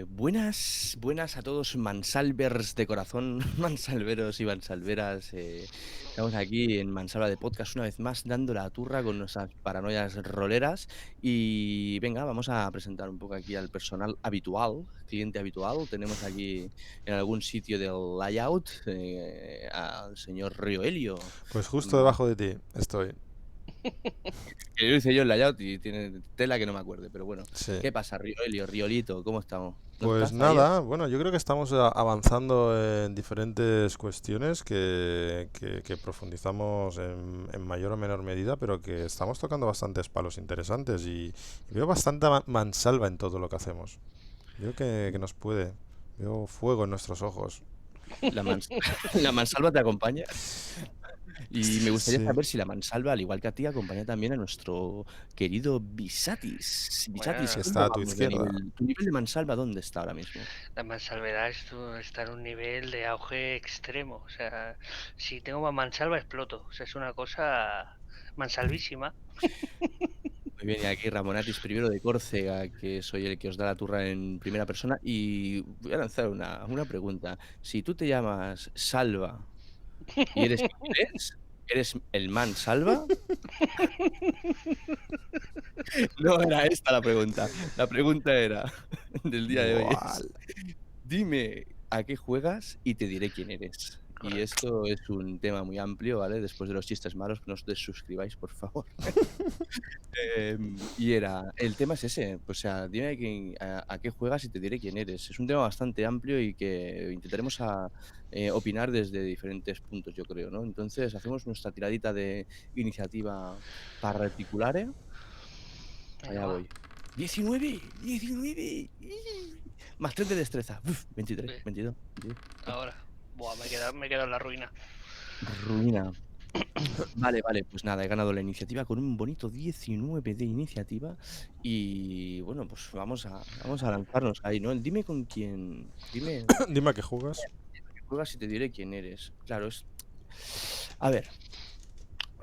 Buenas a todos, Mansalvers de corazón, Mansalveros y Mansalveras. Estamos aquí en Mansalva de Podcast una vez más, dando la turra con nuestras paranoias roleras. Y venga, vamos a presentar un poco aquí al personal habitual, cliente habitual. Tenemos aquí en algún sitio del layout al señor Río Helio. Pues justo debajo de ti estoy. Que lo hice yo el layout y tiene tela que no me acuerde, pero bueno. Sí. ¿Qué pasa, Río Helio, Riolito? ¿Cómo estamos? ¿No Pues estás ahí aún? nada, bueno, yo creo que estamos avanzando en diferentes cuestiones que profundizamos en mayor o menor medida, pero que estamos tocando bastantes palos interesantes y veo bastante mansalva en todo lo que hacemos. Veo que nos puede. Veo fuego en nuestros ojos. La mans la mansalva te acompaña. Y me gustaría Sí. saber si la mansalva, al igual que a ti, acompaña también a nuestro querido Bisatis. Bisatis, Que Bueno, ¿cómo está a tu vamos de izquierda. nivel? ¿Tu nivel de mansalva dónde está ahora mismo? la mansalvedad está en un nivel de auge extremo. O sea, si tengo más mansalva exploto. O sea, es una cosa mansalvísima. Muy bien, y aquí Ramonatis primero de Córcega, que soy el que os da la turra en primera persona, y voy a lanzar una pregunta. Si tú te llamas Salva y eres inglés, ¿eres el mansalva? No era esta la pregunta. La pregunta era del día de hoy Buah. es dime a qué juegas y te diré quién eres. Y Correcto. esto es un tema muy amplio, ¿vale? Después de los chistes malos, que no os desuscribáis, por favor. Y era, el tema es ese, o sea, dime a qué juegas y te diré quién eres. Es un tema bastante amplio y que intentaremos opinar desde diferentes puntos, yo creo, ¿no? Entonces, hacemos nuestra tiradita de iniciativa particulare. Venga, Allá va. voy. 19, 19. Más 3 de destreza. Uf, 23, Ve, 22, 22. ahora. Buah, me he quedado en la ruina. Ruina. Vale, vale, pues nada, he ganado la iniciativa con un bonito 19 de iniciativa y bueno, pues vamos a lanzarnos ahí, ¿no? El dime con quién, dime Dime a qué juegas. a qué juegas y te diré quién eres. Claro, a ver,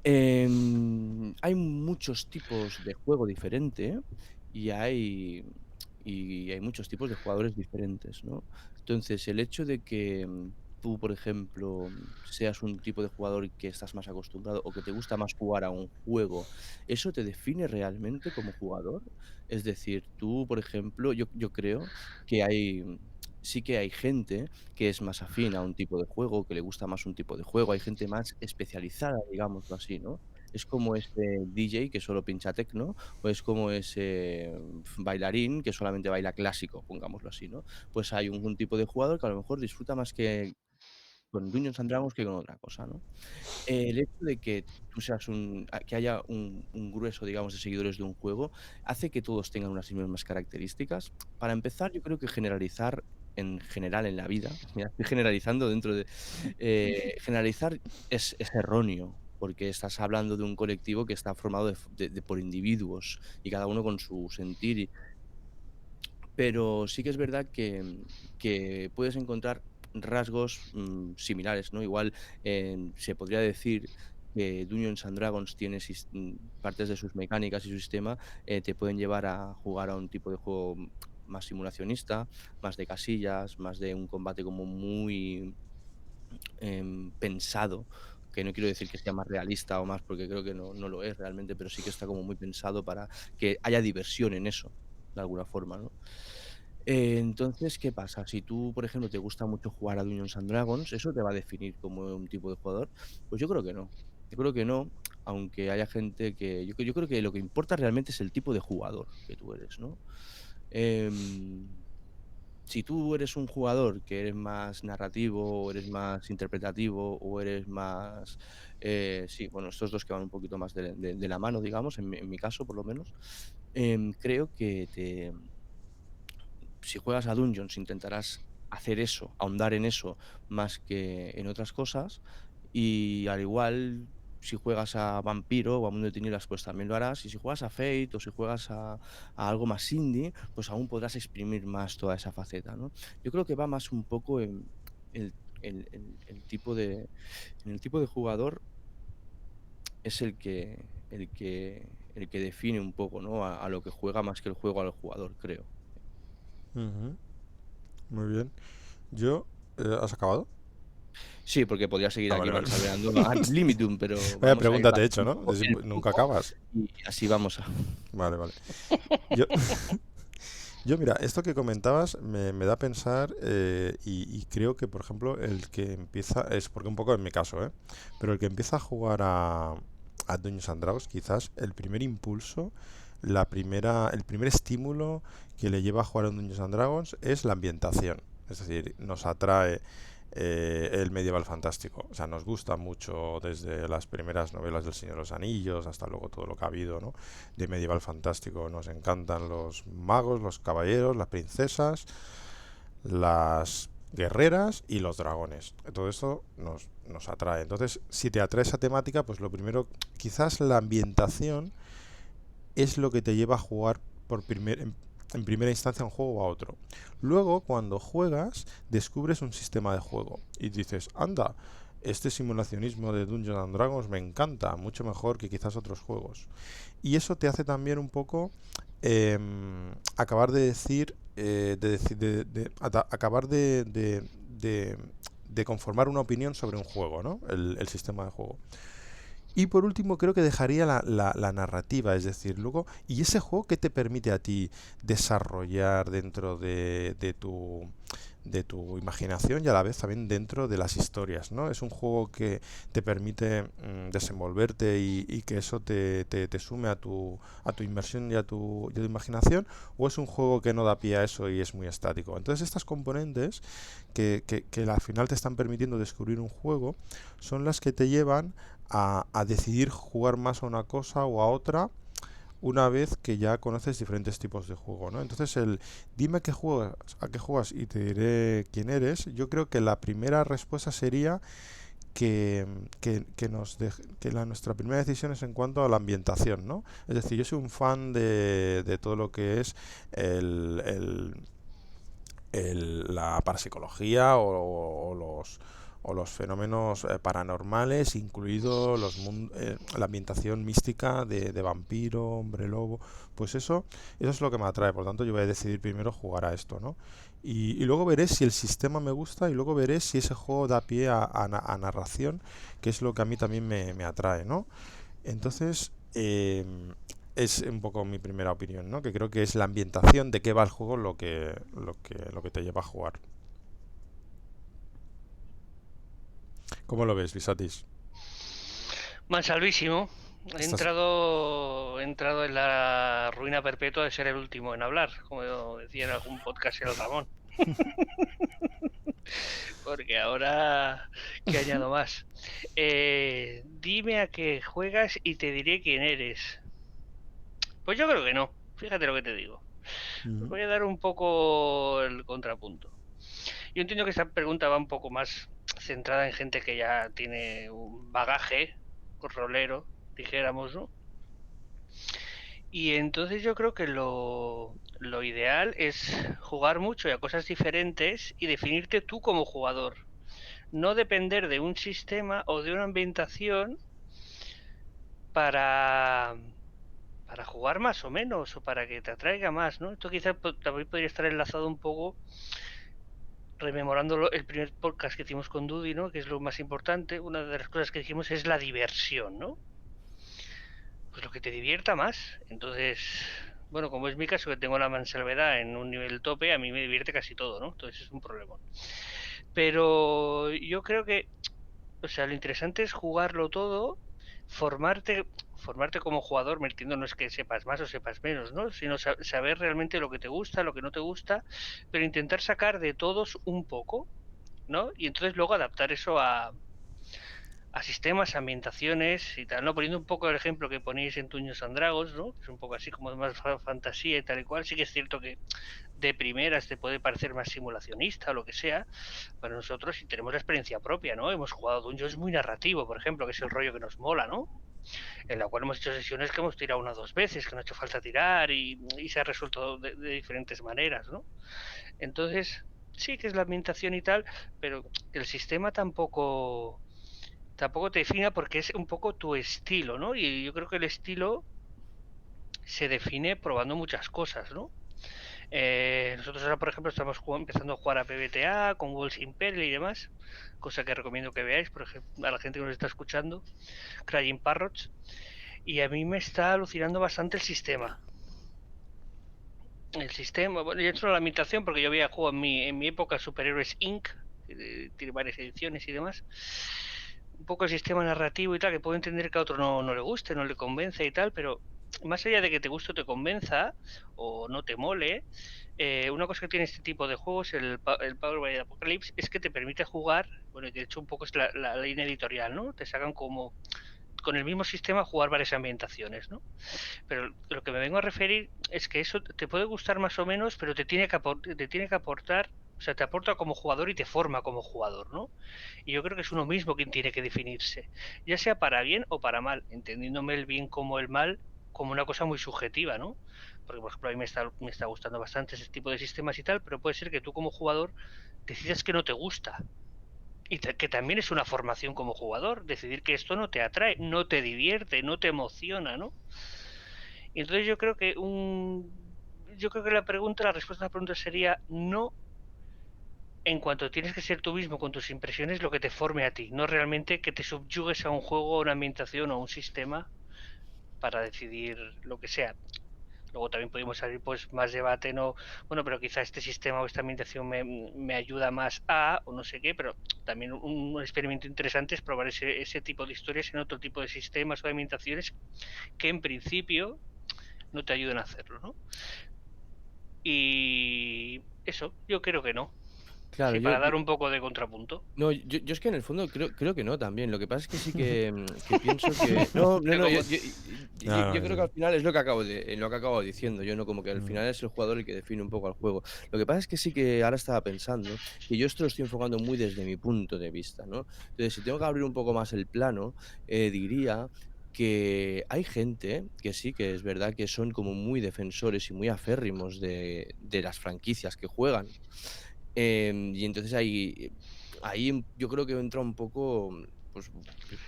hay muchos tipos de juego diferente y hay muchos tipos de jugadores diferentes, ¿no? Entonces, el hecho de que, tú, por ejemplo, seas un tipo de jugador que estás más acostumbrado o que te gusta más jugar a un juego, ¿eso te define realmente como jugador? Es decir, tú, por ejemplo, yo creo que sí que hay gente que es más afín a un tipo de juego, que le gusta más un tipo de juego. Hay gente más especializada, digámoslo así, ¿no? Es como ese DJ que solo pincha techno, o es como ese bailarín que solamente baila clásico, pongámoslo así, ¿no? Pues hay un tipo de jugador que a lo mejor disfruta más que con Dungeons and Dragons que con otra cosa, ¿no? El hecho de que tú seas que haya un grueso, digamos, de seguidores de un juego, hace que todos tengan unas mismas características. Para empezar, yo creo que generalizar en general en la vida, mira, estoy generalizando dentro de generalizar es erróneo, porque estás hablando de un colectivo que está formado por individuos y cada uno con su sentir pero sí que es verdad que puedes encontrar rasgos, similares, ¿no? Igual, se podría decir que Dungeons and Dragons tiene partes de sus mecánicas y su sistema, te pueden llevar a jugar a un tipo de juego más simulacionista, más de casillas, más de un combate como muy, pensado, que no quiero decir que sea más realista o más, porque creo que no lo es realmente, pero sí que está como muy pensado para que haya diversión en eso, de alguna forma, ¿no? Entonces, ¿qué pasa? Si tú, por ejemplo, te gusta mucho jugar a Dungeons and Dragons, ¿eso te va a definir como un tipo de jugador? Pues yo creo que no. Yo creo que no, aunque haya gente que yo creo que lo que importa realmente es el tipo de jugador que tú eres, ¿no? Em si tú eres un jugador que eres más narrativo, o eres más interpretativo, o eres más, sí, bueno, estos 2 que van un poquito más de la mano, digamos, en mi caso, por lo menos, creo que si juegas a Dungeons intentarás hacer eso, ahondar en eso más que en otras cosas, y al igual si juegas a Vampiro o a Mundo de Tinieblas, pues también lo harás, y si juegas a Fate o si juegas a algo más indie, pues aún podrás exprimir más toda esa faceta, ¿no? Yo creo que va más un poco en el tipo de en el tipo de jugador es el que define un poco, ¿no? A lo que juega más que el juego al jugador, creo. Ujú. Muy bien. Yo, ¿has acabado? Sí, porque podría seguir Ah, aquí vale, vale. mansalveando ad libitum, pero Vaya vamos a ir pregunta te he hecho, bajando un ¿no? poco el Nunca tiempo acabas. y así vamos a Vale, vale. Yo, yo mira, esto que comentabas me da a pensar y creo que, por ejemplo, el que empieza, es porque un poco en mi caso, ¿eh? Pero el que empieza a jugar a Dungeons and Dragons, quizás el primer impulso, el primer estímulo que le lleva a jugar a Dungeons and Dragons es la ambientación. Es decir, nos atrae el medieval fantástico. O sea, nos gusta mucho desde las primeras novelas del Señor de los Anillos hasta luego todo lo que ha habido, ¿no? De medieval fantástico. Nos encantan los magos, los caballeros, las princesas, las guerreras y los dragones. Todo esto nos atrae. Entonces, si te atrae esa temática, pues lo primero, quizás la ambientación es lo que te lleva a jugar en primera instancia un juego a otro. Luego, cuando juegas, descubres un sistema de juego y dices, anda, este simulacionismo de Dungeons and Dragons me encanta, mucho mejor que quizás otros juegos. Y eso te hace también un poco acabar de decir, acabar de conformar una opinión sobre un juego, ¿no? El sistema de juego. Y por último, creo que dejaría la narrativa, es decir, luego, ¿y ese juego qué te permite a ti desarrollar dentro de tu imaginación y a la vez también dentro de las historias, ¿no? Es un juego que te permite desenvolverte y que eso te sume a tu inmersión y a tu imaginación, o es un juego que no da pie a eso y es muy estático. Entonces, estas componentes que al final te están permitiendo descubrir un juego son las que te llevan a decidir jugar más a una cosa o a otra una vez que ya conoces diferentes tipos de juego, ¿no? Entonces el dime qué juegas, a qué juegas y te diré quién eres, yo creo que la primera respuesta sería que nuestra primera decisión es en cuanto a la ambientación, ¿no? Es decir, yo soy un fan de todo lo que es el, el, la parapsicología o los fenómenos paranormales, incluido la ambientación mística de vampiro, hombre lobo, pues eso es lo que me atrae, por lo tanto yo voy a decidir primero jugar a esto, ¿no? Y luego veré si el sistema me gusta y luego veré si ese juego da pie a narración, que es lo que a mí también me atrae, ¿no? Entonces, es un poco mi primera opinión, ¿no? Que creo que es la ambientación de qué va el juego lo que te lleva a jugar. ¿Cómo lo ves, Visatis? Mansalvísimo. Estás... He entrado en la ruina perpetua de ser el último en hablar, como decía en algún podcast el Ramón. Porque ahora, ¿qué añado más? Dime a qué juegas y te diré quién eres. Pues yo creo que no. Fíjate lo que te digo. Os Ujú. voy a dar un poco el contrapunto. Yo entiendo que esta pregunta va un poco más centrada en gente que ya tiene un bagaje rolero, dijéramos, ¿no? Y entonces yo creo que lo ideal es jugar mucho y a cosas diferentes y definirte tú como jugador. No depender de un sistema o de una ambientación para, para jugar más o menos o para que te atraiga más, ¿no? Esto quizás también podría estar enlazado un poco rememorando el primer podcast que hicimos con Dudy, ¿no? Que es lo más importante. Una de las cosas que dijimos es la diversión, ¿no? Pues lo que te divierta más. Entonces, bueno, como es mi caso, que tengo la mansalvedad en un nivel tope, a mí me divierte casi todo, ¿no? Entonces es un problema. Pero yo creo que, o sea, lo interesante es jugarlo todo, formarte, formarte como jugador, me entiendo, no es que sepas más o sepas menos, ¿no? Sino saber realmente lo que te gusta, lo que no te gusta, pero intentar sacar de todos un poco, ¿no? Y entonces luego adaptar eso a sistemas, ambientaciones y tal, ¿no? Poniendo un poco el ejemplo que ponéis en Tuños and Dragons, ¿no? Que es un poco así como más fantasía y tal y cual. Sí que es cierto que de primeras te puede parecer más simulacionista o lo que sea. Para nosotros, si tenemos la experiencia propia, ¿no? Hemos jugado Dungeons muy narrativo, por ejemplo, que es el rollo que nos mola, ¿no? En la cual hemos hecho sesiones que hemos tirado una o dos veces, que no ha hecho falta tirar y se ha resuelto de diferentes maneras, ¿no? Entonces, sí que es la ambientación y tal, pero el sistema tampoco te defina porque es un poco tu estilo, ¿no? Y yo creo que el estilo se define probando muchas cosas, ¿no? Nosotros ahora, por ejemplo, estamos empezando a jugar a PBTA con Walls Imperial y demás, cosa que recomiendo que veáis, por ejemplo, a la gente que nos está escuchando, Crying Parrots, y a mí me está alucinando bastante el sistema. El sistema, bueno, yo he hecho la limitación porque yo había jugado en mi época Superhéroes Inc., tiene varias ediciones y demás. Un poco el sistema narrativo y tal, que puedo entender que a otro no le guste, no le convence y tal, pero más allá de que te guste o te convenza, o no te mole, una cosa que tiene este tipo de juegos, el Power by Apocalypse, es que te permite jugar, bueno, de hecho un poco es la línea editorial, ¿no? Te sacan como con el mismo sistema jugar varias ambientaciones, ¿no? Pero lo que me vengo a referir es que eso te puede gustar más o menos, pero te tiene que aportar, o sea, te aporta como jugador y te forma como jugador, ¿no? Y yo creo que es uno mismo quien tiene que definirse, ya sea para bien o para mal, entendiéndome el bien como el mal como una cosa muy subjetiva, ¿no? Porque, por ejemplo, a mí me está gustando bastante ese tipo de sistemas y tal, pero puede ser que tú como jugador decidas que no te gusta. Y que también es una formación como jugador, decidir que esto no te atrae, no te divierte, no te emociona, ¿no? Y entonces yo creo que la respuesta a la pregunta sería no, en cuanto tienes que ser tú mismo con tus impresiones lo que te forme a ti, no realmente que te subyugues a un juego, a una ambientación o a un sistema para decidir lo que sea. Luego también podemos abrir pues más debate, no, bueno, pero quizá este sistema o esta ambientación me ayuda más a, o no sé qué, pero también un experimento interesante es probar ese tipo de historias en otro tipo de sistemas o de ambientaciones que en principio no te ayudan a hacerlo, ¿no? Y eso, yo creo que no. Claro, Sí, para dar un poco de contrapunto. no, yo es que en el fondo creo que no también. Lo que pasa es que sí que, que pienso que no, no, no, yo creo que al final es lo que acabo diciendo. Yo no como que al final es el jugador el que define un poco al juego. Lo que pasa es que sí que ahora estaba pensando que yo esto lo estoy enfocando muy desde mi punto de vista, ¿no? Entonces, si tengo que abrir un poco más el plano, diría que hay gente que sí que es verdad que son como muy defensores y muy aférrimos de las franquicias que juegan. Y entonces ahí yo creo que entra un poco, pues,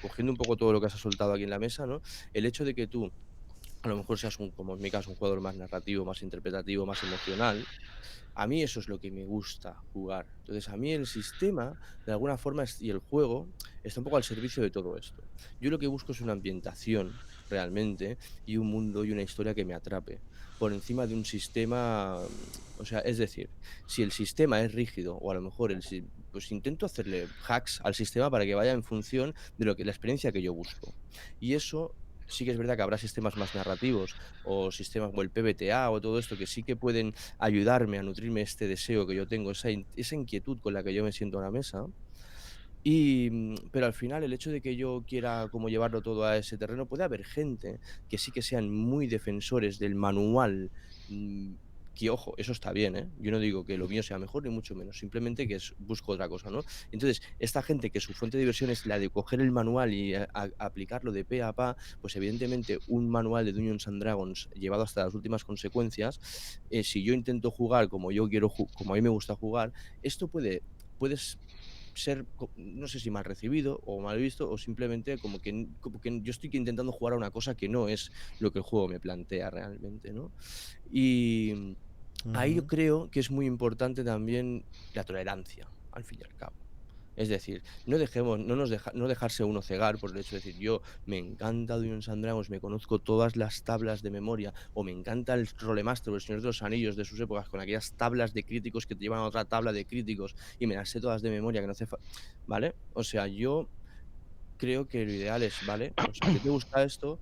cogiendo un poco todo lo que has soltado aquí en la mesa, ¿no? El hecho de que tú, a lo mejor seas como en mi caso, un jugador más narrativo, más interpretativo, más emocional, a mí eso es lo que me gusta jugar. Entonces, a mí el sistema, de alguna forma, y el juego está un poco al servicio de todo esto. Yo lo que busco es una ambientación realmente y un mundo y una historia que me atrape por encima de un sistema, o sea, es decir, si el sistema es rígido o a lo mejor pues intento hacerle hacks al sistema para que vaya en función de lo que la experiencia que yo busco. Y eso sí que es verdad que habrá sistemas más narrativos o sistemas como el PBTA o todo esto que sí que pueden ayudarme a nutrirme este deseo que yo tengo, esa inquietud con la que yo me siento a la mesa. Pero al final el hecho de que yo quiera como llevarlo todo a ese terreno, puede haber gente que sí que sean muy defensores del manual, que ojo, eso está bien, ¿eh? Yo no digo que lo mío sea mejor ni mucho menos, simplemente que busco otra cosa, ¿no? Entonces, esta gente que su fuente de diversión es la de coger el manual y aplicarlo de pe a pa, pues evidentemente un manual de Dungeons and Dragons llevado hasta las últimas consecuencias, si yo intento jugar como yo quiero, como a mí me gusta jugar, esto puedes ser, no sé si mal recibido o mal visto, o simplemente como que yo estoy intentando jugar a una cosa que no es lo que el juego me plantea realmente, ¿no? Y ahí yo creo que es muy importante también la tolerancia, al fin y al cabo. Es decir, no dejarse uno cegar por el hecho de decir, yo me encanta Dungeons and Dragons, me conozco todas las tablas de memoria, o me encanta el Rolemaster o el Señor de los Anillos de sus épocas, con aquellas tablas de críticos que te llevan a otra tabla de críticos, y me las sé todas de memoria, que no hace ¿vale? O sea, yo creo que lo ideal es, ¿vale? O sea, ¿a ti te gusta esto?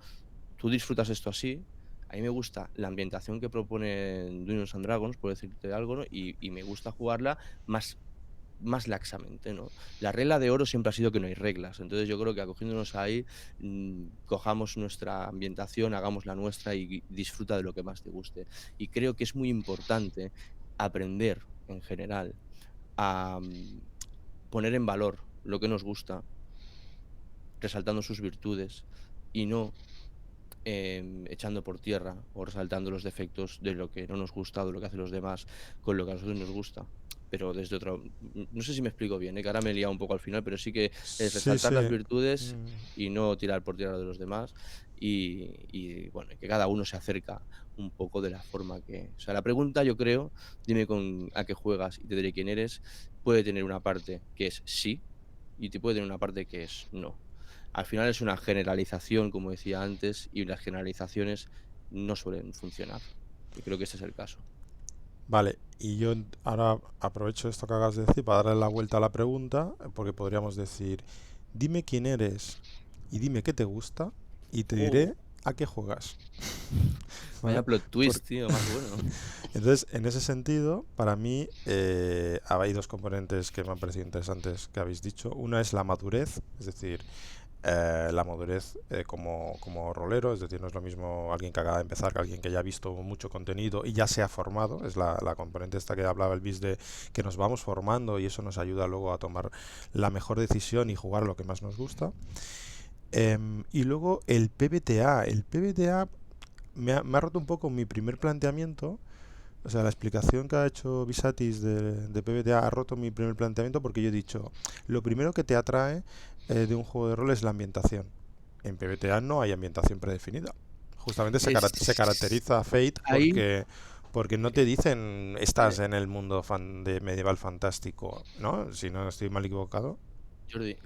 Tú disfrutas esto así. A mí me gusta la ambientación que propone Dungeons and Dragons, por decirte algo, ¿no? Y me gusta jugarla más laxamente, ¿no? La regla de oro siempre ha sido que no hay reglas. Entonces yo creo que acogiéndonos ahí, cojamos nuestra ambientación, hagamos la nuestra y disfruta de lo que más te guste. Y creo que es muy importante aprender en general a poner en valor lo que nos gusta, resaltando sus virtudes y no echando por tierra o resaltando los defectos de lo que no nos gusta o de lo que hacen los demás con lo que a nosotros nos gusta. Pero desde otro, no sé si me explico bien, que ahora me he liado un poco al final, pero sí que es Sí, resaltar las sí. virtudes y no tirar por tierra de los demás. bueno, que cada uno se acerca un poco de la forma que... O sea, la pregunta, yo creo, dime a qué juegas y te diré quién eres, puede tener una parte que es sí y te puede tener una parte que es no. Al final es una generalización, como decía antes, y las generalizaciones no suelen funcionar. Y creo que ese es el caso. Vale, y yo ahora aprovecho esto que acabas de decir para darle la vuelta a la pregunta, porque podríamos decir, dime quién eres y dime qué te gusta y te Oh, diré a qué juegas. vaya ¿Vale? plot Por- twist, tío, más bueno. Entonces, en ese sentido, para mí hay dos componentes que me han parecido interesantes que habéis dicho. Una es la madurez, es decir, la madurez como rolero, es decir, no es lo mismo alguien que acaba de empezar que alguien que ya ha visto mucho contenido y ya se ha formado, es la componente esta que hablaba el BIS de que nos vamos formando y eso nos ayuda luego a tomar la mejor decisión y jugar lo que más nos gusta. Y luego el PBTA me ha roto un poco mi primer planteamiento, o sea, la explicación que ha hecho Visatis de PBTA ha roto mi primer planteamiento porque yo he dicho, lo primero que te atrae de un juego de rol es la ambientación. En PBTA no hay ambientación predefinida. Justamente se Es caracteriza Fate ahí, porque no te dicen estás en el mundo de medieval fantástico, ¿no? Si no estoy mal equivocado. Jordi,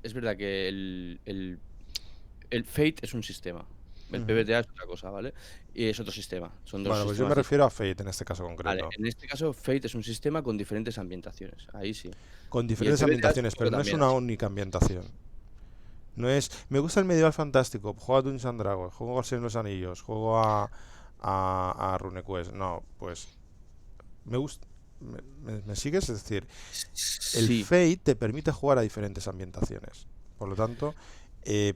es verdad que el Fate es un sistema. El Ujú. PBTA es otra cosa, ¿vale? Y es otro sistema. Son dos Bueno, pues yo me sistemas refiero a distintos. Fate en este caso Vale, concreto. en este caso, Fate es un sistema con diferentes ambientaciones. Ahí sí. Con Y el diferentes PBTA ambientaciones, supongo pero que no es también una así. única ambientación. No es, me gusta el medieval fantástico, juego a Dungeons and Dragons, juego a Señor de los Anillos, juego a RuneQuest. No, pues me gusta. ¿Me sigues? Es decir, el Sí, Fate te permite jugar a diferentes ambientaciones. Por lo tanto,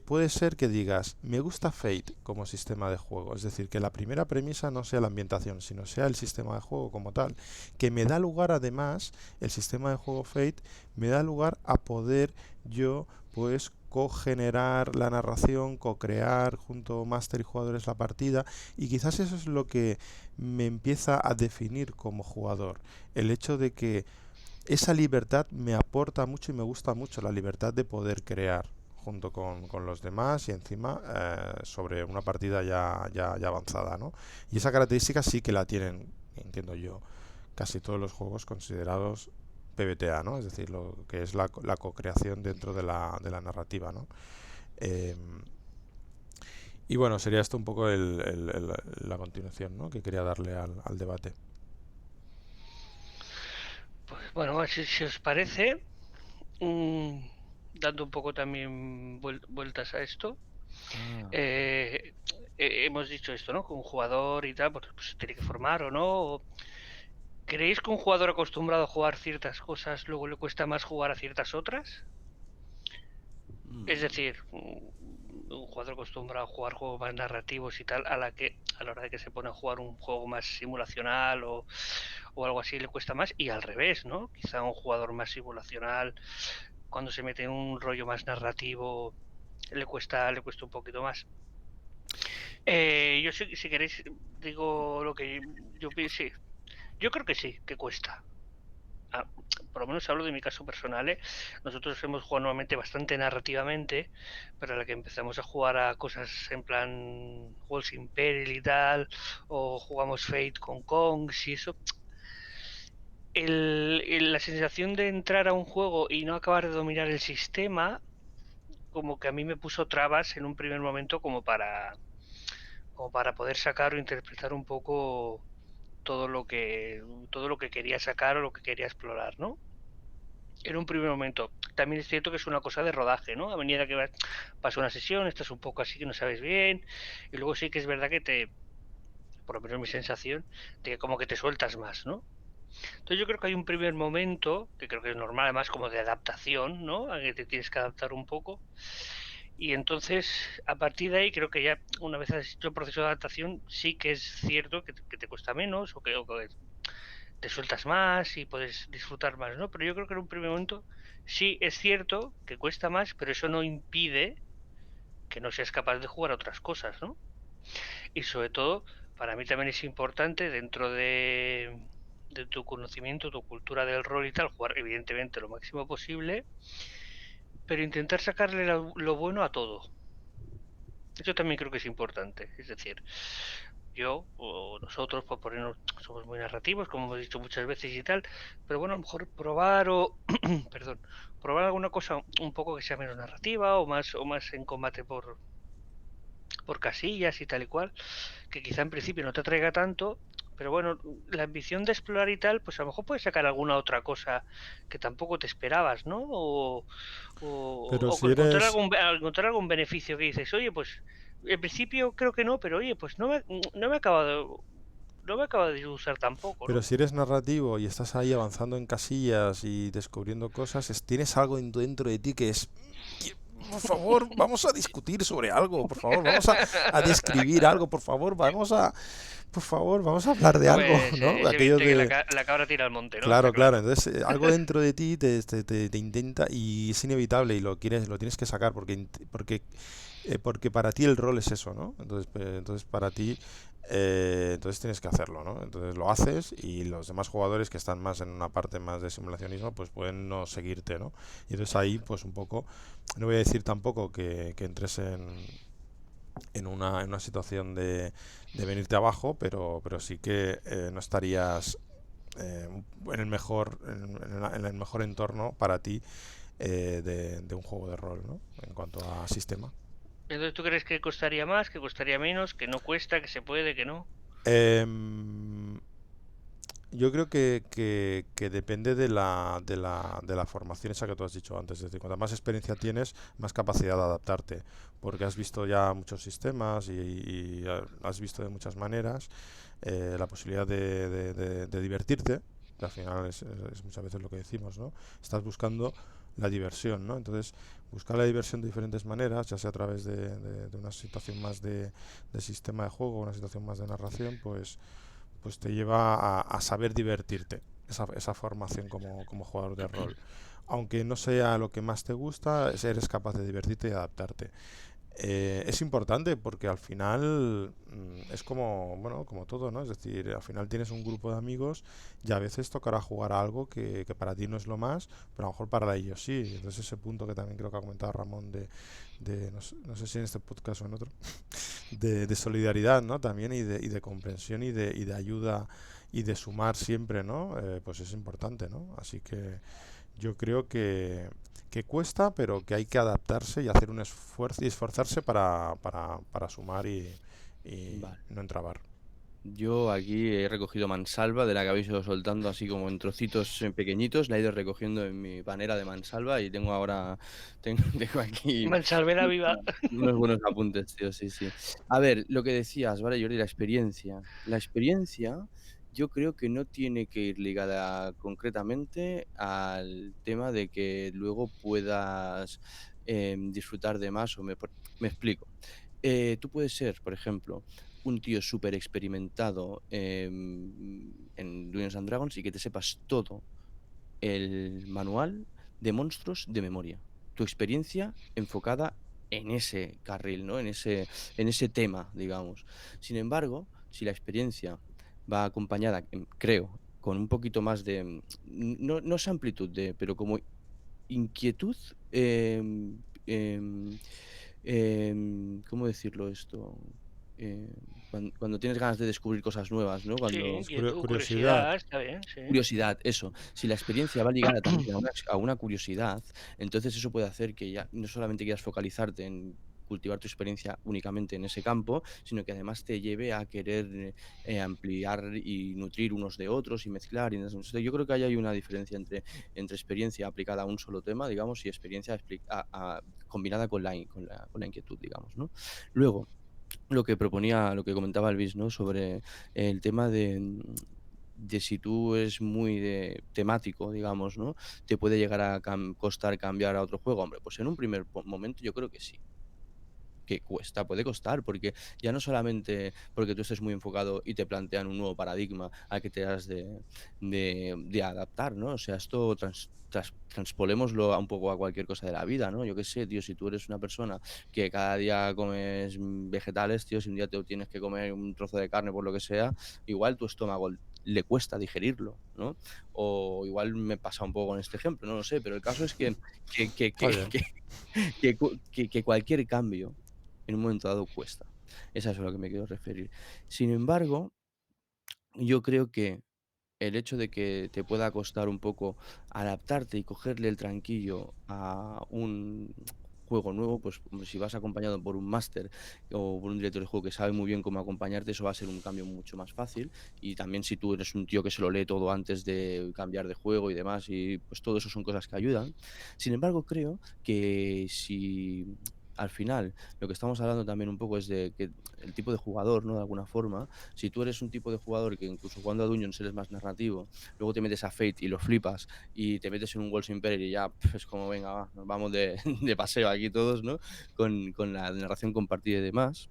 puede ser que digas, me gusta Fate como sistema de juego. Es decir, que la primera premisa no sea la ambientación, sino sea el sistema de juego como tal. Que me da lugar además, el sistema de juego Fate, me da lugar a poder yo, pues, cogenerar la narración, co-crear junto a Master y jugadores la partida. Y quizás eso es lo que me empieza a definir como jugador. El hecho de que esa libertad me aporta mucho y me gusta mucho la libertad de poder crear junto con los demás y encima sobre una partida ya avanzada, ¿no? Y esa característica sí que la tienen, entiendo yo, casi todos los juegos considerados PBTA, ¿no? Es decir, lo que es la co-creación dentro de la narrativa, ¿no? Eh, y bueno, sería esto un poco la continuación, ¿no? Que quería darle al debate. Pues bueno, si os parece, mm, dando un poco también vueltas a esto, ah, eh, hemos dicho esto, ¿no? Que un jugador y tal, pues se tiene que formar o no. ¿Creéis que un jugador acostumbrado a jugar ciertas cosas luego le cuesta más jugar a ciertas otras? Es mm, decir, un jugador acostumbrado a jugar juegos más narrativos y tal, a la hora de que se pone a jugar un juego más simulacional o algo así le cuesta más, y al revés, ¿no? Quizá un jugador más simulacional, cuando se mete en un rollo más narrativo, le cuesta un poquito más. Yo si queréis digo lo que yo pienso, sí, yo creo que sí, que cuesta. Ah, por lo menos hablo de mi caso personal, ¿eh? Nosotros hemos jugado normalmente bastante narrativamente, pero a la que empezamos a jugar a cosas en plan Walls Imperial y tal, o jugamos Fate con Kongs y eso, la sensación de entrar a un juego y no acabar de dominar el sistema, como que a mí me puso trabas en un primer momento como para poder sacar o interpretar un poco todo lo que todo lo que quería sacar o lo que quería explorar, ¿no? En un primer momento. También es cierto que es una cosa de rodaje, ¿no? A medida que pasa una sesión, estás un poco así que no sabes bien, y luego sí que es verdad que por lo menos mi sensación, de que como que te sueltas más, ¿no? Entonces yo creo que hay un primer momento, que creo que es normal, además como de adaptación, ¿no? A que te tienes que adaptar un poco. Y entonces, a partir de ahí, creo que ya una vez has hecho el proceso de adaptación, sí que es cierto que te cuesta menos o que te sueltas más y puedes disfrutar más, ¿no? Pero yo creo que en un primer momento sí es cierto que cuesta más, pero eso no impide que no seas capaz de jugar a otras cosas, ¿no? Y sobre todo, para mí también es importante dentro de tu conocimiento, tu cultura del rol y tal, jugar evidentemente lo máximo posible, pero intentar sacarle lo bueno a todo. Eso también creo que es importante. Es decir, yo o nosotros, por ponernos, somos muy narrativos, como hemos dicho muchas veces y tal, pero bueno, a lo mejor probar o, perdón, probar alguna cosa un poco que sea menos narrativa o más en combate por casillas y tal y cual, que quizá en principio no te atraiga tanto, pero bueno, la ambición de explorar y tal, pues a lo mejor puedes sacar alguna otra cosa que tampoco te esperabas, ¿no? Pero O si eres, encontrar algún beneficio que dices, oye, pues en principio creo que no, pero oye, pues no me no me acaba de usar tampoco, pero ¿no? si eres narrativo y estás ahí avanzando en casillas y descubriendo cosas, tienes algo dentro de ti que es, por favor, vamos a discutir sobre algo, por favor, vamos a describir algo, por favor, por favor, vamos a hablar de algo, Hombre, ¿no? es Aquello evidente que de, la cabra tira al monte, ¿no? Está claro, claro. claro. Entonces, algo dentro de ti te intenta y es inevitable y lo tienes que sacar porque para ti el rol es eso, ¿no? Entonces para ti, entonces tienes que hacerlo, ¿no? Entonces lo haces y los demás jugadores que están más en una parte más de simulacionismo, pues pueden no seguirte, ¿no? Y entonces ahí, pues un poco, no voy a decir tampoco que entres en una situación de venirte abajo, pero sí que no estarías en el mejor en el mejor entorno para ti de un juego de rol, ¿no? En cuanto a sistema. Entonces, ¿tú crees que costaría más, que costaría menos, que no cuesta, que se puede, que no? Em, yo creo que depende de la formación esa que tú has dicho antes. Es decir, cuanta más experiencia tienes, más capacidad de adaptarte. Porque has visto ya muchos sistemas y has visto de muchas maneras la posibilidad de divertirte, que al final es muchas veces lo que decimos, ¿no? Estás buscando la diversión, ¿no? Entonces, buscar la diversión de diferentes maneras, ya sea a través de una situación más de sistema de juego, una situación más de narración, pues te lleva a saber divertirte, esa formación como jugador de rol. Aunque no sea lo que más te gusta, eres capaz de divertirte y adaptarte. Es importante porque al final es como, bueno, como todo, ¿no? Es decir, al final tienes un grupo de amigos y a veces tocará jugar a algo que para ti no es lo más, pero a lo mejor para ellos sí. Entonces ese punto que también creo que ha comentado Ramón no sé si en este podcast o en otro, de solidaridad, ¿no? También y de comprensión y de ayuda y de sumar siempre, ¿no? Pues es importante, ¿no? Así que yo creo que cuesta, pero que hay que adaptarse y hacer un esfuerzo y esforzarse para sumar y Vale. no entrabar. Yo aquí he recogido mansalva de la que habéis ido soltando así como en trocitos pequeñitos, la he ido recogiendo en mi panera de mansalva y tengo ahora, tengo aquí Mansalvera viva. unos buenos apuntes, tío, sí, sí. A ver, lo que decías, ¿vale, Jordi? La experiencia. La experiencia yo creo que no tiene que ir ligada concretamente al tema de que luego puedas disfrutar de más me explico. Tú puedes ser, por ejemplo, un tío súper experimentado en Dungeons and Dragons y que te sepas todo el manual de monstruos de memoria. Tu experiencia enfocada en ese carril, ¿no? En ese tema, digamos. Sin embargo, si la experiencia va acompañada, creo, con un poquito más de, no es amplitud de, pero como inquietud, ¿cómo decirlo esto? Em, cuando tienes ganas de descubrir cosas nuevas, ¿no? Sí, Cuando inquietud, Curiosidad. curiosidad, está bien, sí. curiosidad, eso. Si la experiencia va ligada también a una curiosidad, entonces eso puede hacer que ya no solamente quieras focalizarte en cultivar tu experiencia únicamente en ese campo, sino que además te lleve a querer, ampliar y nutrir unos de otros y mezclar y no sé, yo creo que ahí hay una diferencia entre experiencia aplicada a un solo tema, digamos, y experiencia combinada con la inquietud, digamos, ¿no? Luego, lo que comentaba Elvis, ¿no? Sobre el tema de si tú eres muy temático, digamos, ¿no? Te puede llegar a costar cambiar a otro juego. Hombre, pues en un primer momento yo creo que sí. Que cuesta, puede costar, porque ya no solamente porque tú estés muy enfocado y te plantean un nuevo paradigma al que te has de adaptar, ¿no? O sea, esto transpolémoslo a un poco a cualquier cosa de la vida, ¿no? Yo qué sé, tío, si tú eres una persona que cada día comes vegetales, tío, si un día te tienes que comer un trozo de carne por lo que sea, igual tu estómago le cuesta digerirlo, ¿no? O igual me pasa un poco con este ejemplo, no lo sé, pero el caso es que que que Está que bien. que que cu que cualquier cambio en un momento dado cuesta. Es a eso a lo que me quiero referir. Sin embargo, yo creo que el hecho de que te pueda costar un poco adaptarte y cogerle el tranquillo a un juego nuevo, pues, hombre, si vas acompañado por un máster o por un director de juego que sabe muy bien cómo acompañarte, eso va a ser un cambio mucho más fácil. Y también si tú eres un tío que se lo lee todo antes de cambiar de juego y demás, y pues todo eso son cosas que ayudan. Sin embargo, creo que si al final lo que estamos hablando también un poco es de que el tipo de jugador, ¿no? De alguna forma, si tú eres un tipo de jugador que incluso jugando a Dungeons eres más narrativo, luego te metes a Fate y lo flipas y te metes en un Walls Imperial y ya es como, venga, va, nos vamos de, de paseo aquí todos, ¿no? Con la narración compartida y demás.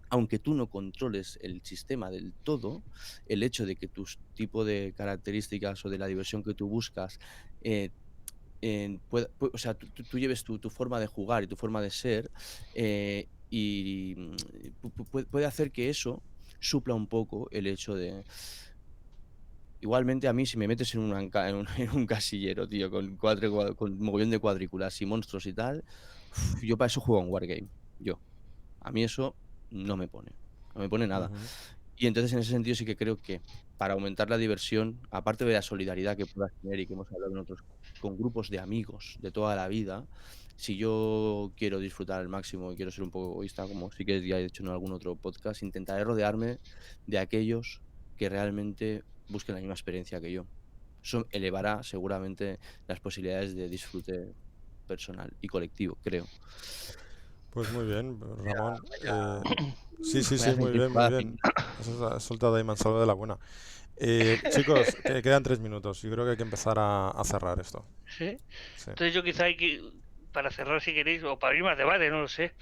Aunque tú no controles el sistema del todo, el hecho de que tus tipo de características o de la diversión que tú buscas eh, o sea, tú lleves tu forma de jugar y tu forma de ser, y puede hacer que eso supla un poco el hecho de igualmente a mí si me metes en una en un en un casillero, tío, con mogollón de cuadrículas y monstruos y tal, yo para eso juego a un wargame, yo. A mí eso no me pone nada. Ujú. Y entonces, en ese sentido, sí que creo que para aumentar la diversión, aparte de la solidaridad que puedas tener y que hemos hablado en otros con grupos de amigos de toda la vida, si yo quiero disfrutar al máximo y quiero ser un poco egoísta, como sí que ya he dicho en algún otro podcast, intentaré rodearme de aquellos que realmente busquen la misma experiencia que yo. Eso elevará seguramente las posibilidades de disfrute personal y colectivo, creo. Pues muy bien, Ramón. Vaya Sí, sí, vaya sí, muy bien, muy científico. bien. Has soltado ahí mansalva de la buena. Chicos, que quedan 3 minutos. Yo creo que hay que empezar a cerrar esto. ¿Sí? Sí. Entonces yo quizá hay que, para cerrar si queréis, o para ir más debate, no lo sé,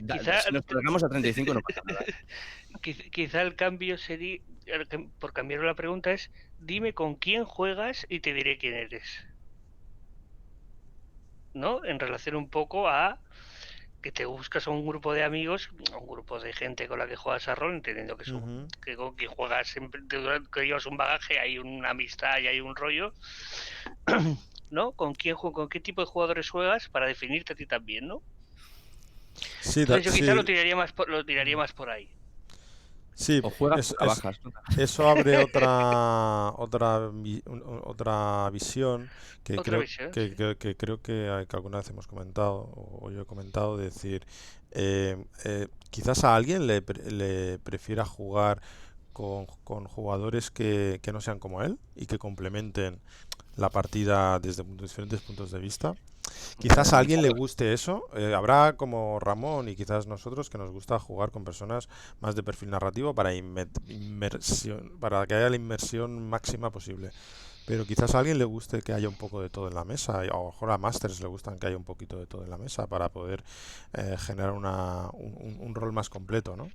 quizá, Si nos colgamos a 35 no pasa nada. quizá el cambio sería, por cambiar la pregunta es, dime con quién juegas y te diré quién eres, ¿no? En relación un poco a que te buscas a un grupo de amigos, a un grupo de gente con la que juegas a rol, entendiendo que, Ujú. que con quien juegas siempre, que llevas un bagaje, hay una amistad y hay un rollo, ¿no? ¿Con qué tipo de jugadores juegas para definirte a ti también, ¿no? Sí, Entonces yo quizá sí, lo tiraría más por ahí. sí, O juegas o trabajas, ¿no? eso abre otra visión que Otra creo visión, que, sí. que creo que alguna vez hemos comentado o yo he comentado, de decir, quizás a alguien le prefiera jugar con jugadores que no sean como él y que complementen la partida desde diferentes puntos de vista. Quizás a alguien le guste eso. Habrá como Ramón y quizás nosotros que nos gusta jugar con personas más de perfil narrativo para inmersión, para que haya la inmersión máxima posible. Pero quizás a alguien le guste que haya un poco de todo en la mesa, o a lo mejor a Masters le gustan que haya un poquito de todo en la mesa para poder generar un rol más completo, ¿no?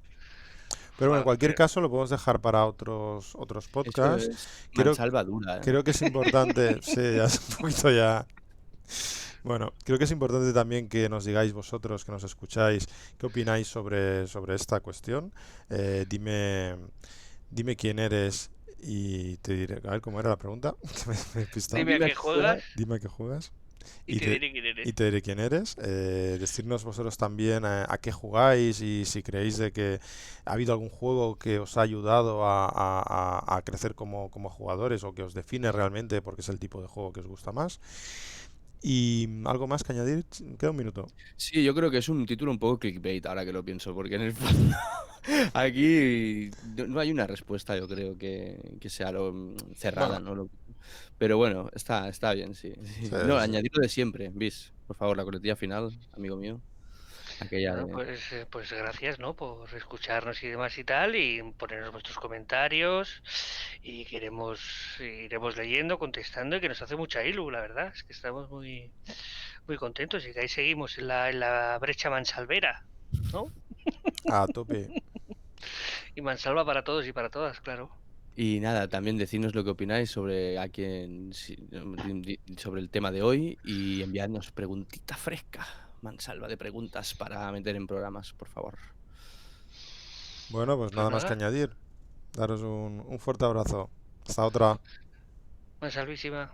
Pero bueno, en Joder, cualquier pero caso lo podemos dejar para otros Eso podcasts. es Creo, mansalva dura, ¿eh? creo que es importante, sí, ya es un poquito ya. Bueno, creo que es importante también que nos digáis vosotros, que nos escucháis, qué opináis sobre esta cuestión. Dime quién eres y te diré. A ver, ¿cómo era la pregunta? Que me he despistado. dime a Dime a qué qué juegas. juegas Dime a qué juegas y y te te, diré quién eres. y te diré quién eres. Decirnos vosotros también a qué jugáis y si creéis de que ha habido algún juego que os ha ayudado a crecer como jugadores o que os define realmente porque es el tipo de juego que os gusta más. ¿Y algo más que añadir? Queda un minuto. Sí, yo creo que es un título un poco clickbait, ahora que lo pienso, porque en el fondo aquí no hay una respuesta, yo creo que sea cerrada, Bueno, ¿no? Pero bueno, está bien, sí, sí, sí. No, sí. añadir lo de siempre, bis, por favor, la coletilla final, amigo mío, aquella Bueno, de pues gracias, ¿no? Por escucharnos y demás y tal, y ponernos vuestros comentarios. Y iremos leyendo, contestando, y que nos hace mucha ilu, la verdad. Es que estamos muy contentos y que ahí seguimos en la brecha mansalvera, ¿no? A tope. Y mansalva para todos y para todas, claro. y nada, también decidnos lo que opináis sobre a quién sobre el tema de hoy y enviadnos preguntita fresca, mansalva de preguntas para meter en programas, por favor. Bueno, pues Pues nada más que nada, añadir. Daros un fuerte abrazo. Hasta otra. mansalvísima.